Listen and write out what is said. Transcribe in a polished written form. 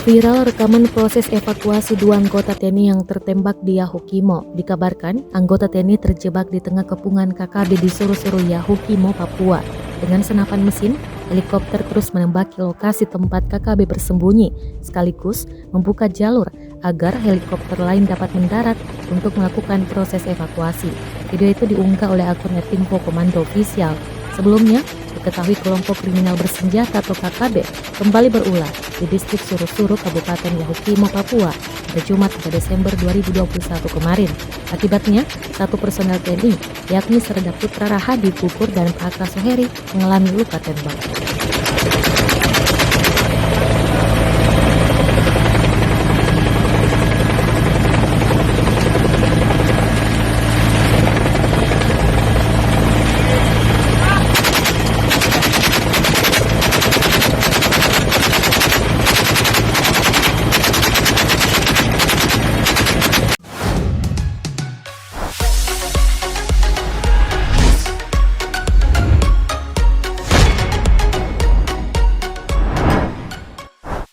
Viral rekaman proses evakuasi dua anggota TNI yang tertembak di Yahukimo. Dikabarkan, anggota TNI terjebak di tengah kepungan KKB di Suru-Suru Yahukimo, Papua. Dengan senapan mesin, helikopter terus menembaki lokasi tempat KKB bersembunyi, sekaligus membuka jalur agar helikopter lain dapat mendarat untuk melakukan proses evakuasi. Video itu diunggah oleh akun @info Komando Official. Sebelumnya, diketahui kelompok kriminal bersenjata atau KKB kembali berulah di distrik Suru-Suru, Kabupaten Yahukimo, Papua pada Jumat 3 Desember 2021 kemarin. Akibatnya, satu personel TNI, yakni Serda Putra Rahadi Gugur dan Praka Soheri mengalami luka tembak.